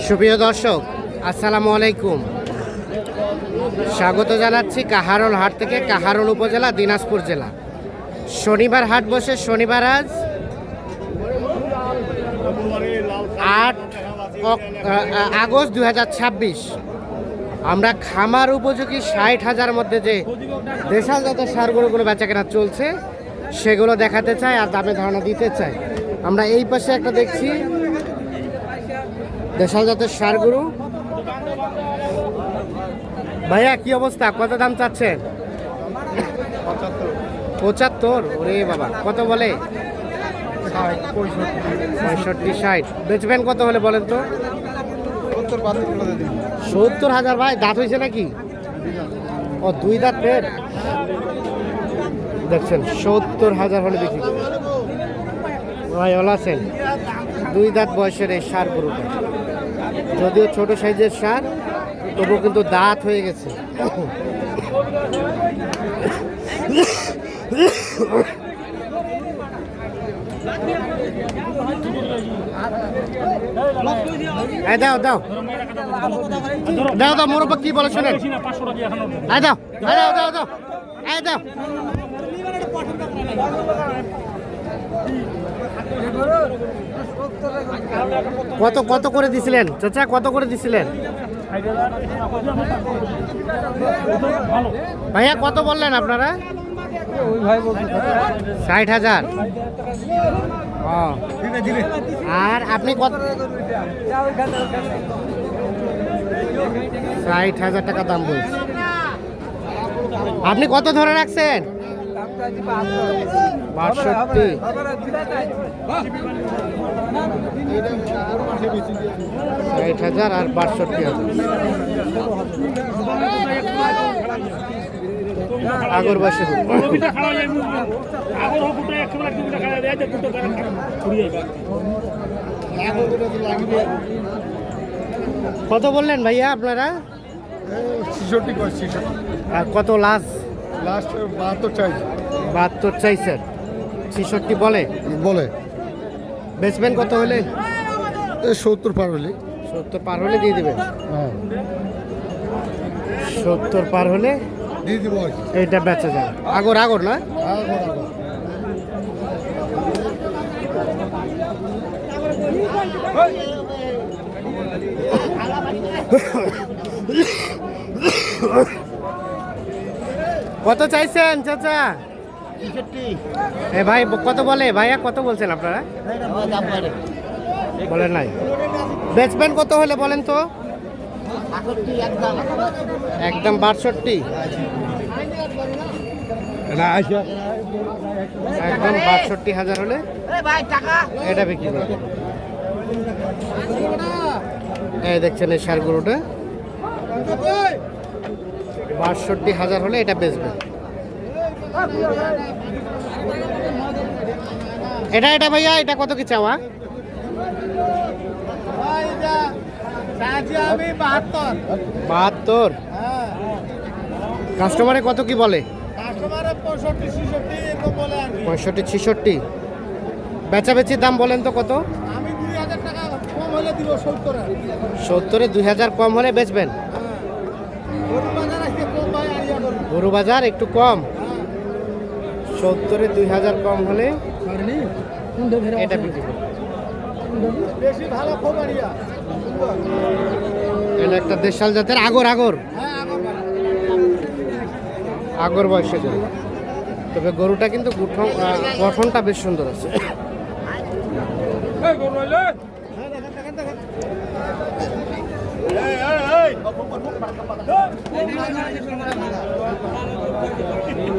সুপ্রিয় দর্শক, আসসালামু আলাইকুম। স্বাগত জানাচ্ছি কাহারোল হাট থেকে, কাহারোল উপজেলা, দিনাজপুর জেলা। শনিবার হাট বসে, শনিবার আজ 8 আগস্ট 2026। আমরা খামার উপযোগী 60,000 মধ্যে যে দেশাল জাতের সারগুলোগুলো বেচাকেনা চলছে সেগুলো দেখাতে চাই আর দামে ধারণা দিতে চাই। আমরা এই পাশে একটা দেখছি দেশাল জাতের সারগুলো। ভাইয়া কি অবস্থা, কত দাম চাচ্ছেন? 75। ওরে বাবা, কত বলে? 65, 60। বেচবেন কত হলে বলেন তো? 70,000। ভাই দাঁত হয়েছে নাকি? ও, 2 দাঁত পেট। দেখছেন 70,000 হলে বিক্রি করবেন। ভাই ওলা আছেন 2 দাঁত বয়সের এই সার গরুটা, যদিও ছোট সাইজের সার, তবুও কিন্তু দাঁত হয়ে গেছে। দাও দাও দাও দাও, মোর কি বলে শোনেন। দাও দাও দাও দাও দাও। কত কত করে দিছিলেন চাচা, কত করে দিছিলেন? ভাইয়া কত বললেন আপনারা? 60,000। আর আপনি কত? 60,000 টাকা দাম বলছি। আপনি কত ধরে রাখছেন? 62। ষাট হাজার আর 62,000। আগর বসে কত বললেন ভাইয়া আপনারা? 66। আর কত লাস্ট? 72 চাই। 72 চাইছেন, 66 বলে? বেচবেন কত হলে? 70 পার হলে। 70 পার হলে দিয়ে দিবেন? হ্যাঁ, 70 পার হলে দিয়ে দিব। এইটা বেচা যায়। আগর আগর না? কত চাইছেন চাচা? এ ভাই কত বলে? ভাইয়া কত বলছেন আপনারা? বলেন নাই। বেচবেন কত হলে বলেন তো? একদম 62। একদম 62,000 হলে এটা বিক্রি করবেন। এই দেখছেন এই সার গরুটা 62,000 হলে এটা বেচবেন। এটা এটা ভাইয়া এটা কত কি চাওয়া? 72। কাস্টমারে কত কি বলে? 65, 66। বেচাবেচির দাম বলেন তো কত? 70-এ 2,000 কম হলে বেচবেন। গরু বাজার একটু কম, 70-এ 2,000 কম হলে এটা বিক্রি করবেন। এটা একটা দেশাল জাতের আগর আগর আগর বয়সে গরু, তবে গরুটা কিন্তু গঠনটা বেশ সুন্দর আছে।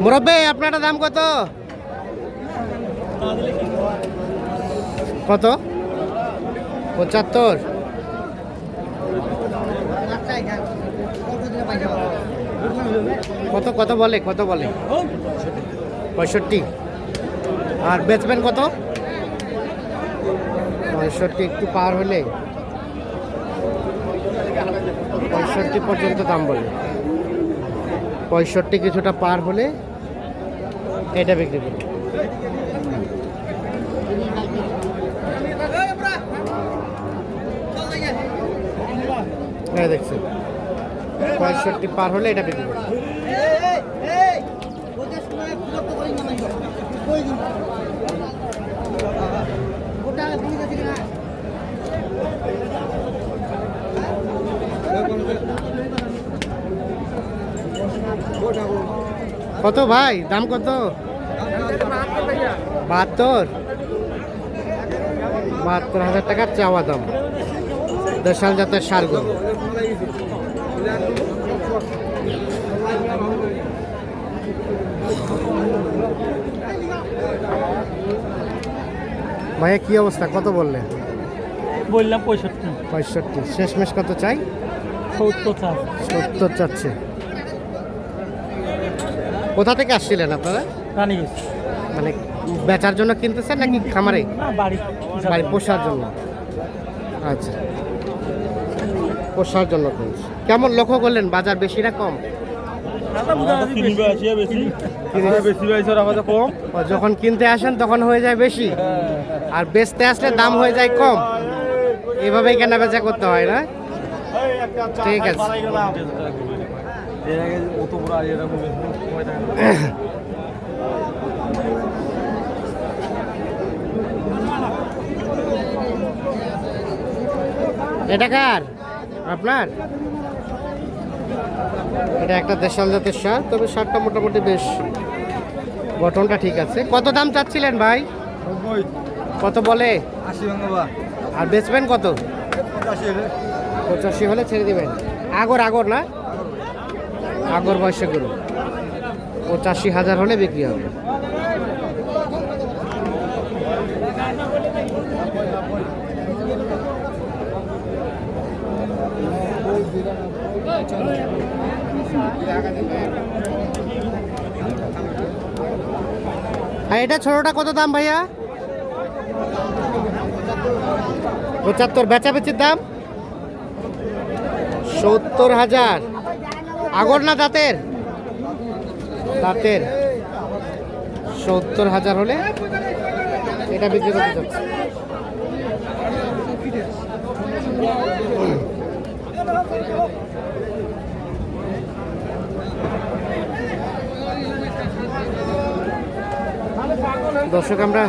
মুরব্বী আপনার দাম কত? কত? 75। কত কত বলে? কত বলে? 65। আর বেচবেন কত? 65 একটু পার হলে 65 পর্যন্ত দাম বলে। 65 কিছুটা পার হলে এটা বিক্রি করবে। হ্যাঁ দেখছেন 65 পার হলে এটা বিক্রি করবে। কত ভাই দাম কত? 72,000 টাকার চাওয়া দাম দেশাল জাতের ষাঁড়গুলো। ভাইয়া কি অবস্থা, কত বললে? বললাম 65। 65। শেষমেশ কত চাই? 70 70 চাচ্ছে। কোথা থেকে আসছিলেন আপনারা? রানীগঞ্জ। মানে বেচার জন্য কিনতেছেন নাকি খামারে? না, বাড়ি বাড়ি পোষার জন্য। আচ্ছা, পোষার জন্য কিনছে। কেমন লক্ষ্য করলেন, বাজার বেশি না কম? ও, যখন কিনতে আসেন তখন হয়ে যায় বেশি, আর বেচতে আসলে দাম হয়ে যায় কম। এভাবেই কেনা বেচা করতে হয় না? ঠিক আছে। এটা কার? আপনার? এটা একটা দেশাল জাতের ষাঁড়, তবে ষাঁড়টা মোটামুটি বেশ গঠনটা ঠিক আছে। কত দাম চাচ্ছিলেন ভাই? কত বলে? 80 ভাঙা। আর বেচবেন কত? 85 হলে ছেড়ে দিবেন। আগর না, আগর বয়সে গরু। 85,000 হলে বিক্রি হবে। আর এটা ছোটটা কত দাম ভাইয়া? 75। বেচাবেচির দাম 70,000। আগর না দাঁতের? দাঁতের। 70,000 হলে এটা বিক্রি করতে যাচ্ছে। দর্শক, আমরা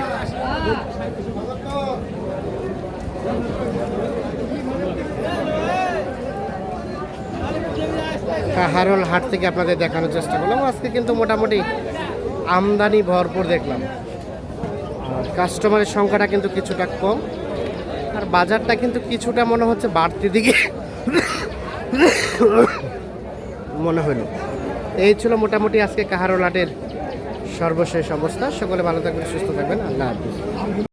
কাহারোল হাট থেকে আপনাদের দেখানোর চেষ্টা করলাম। আজকে কিন্তু মোটামুটি আমদানি ভরপুর দেখলাম, আর কাস্টমারের সংখ্যাটা কিন্তু কিছুটা কম, আর বাজারটা কিন্তু কিছুটা মনে হচ্ছে বাড়তি দিকে মনে হলো। এই ছিল মোটামুটি আজকে কাহারোল হাটের সর্বশেষ অবস্থা। সকলে ভালো থাকবেন, সুস্থ থাকবেন। আল্লাহ হাফিজ।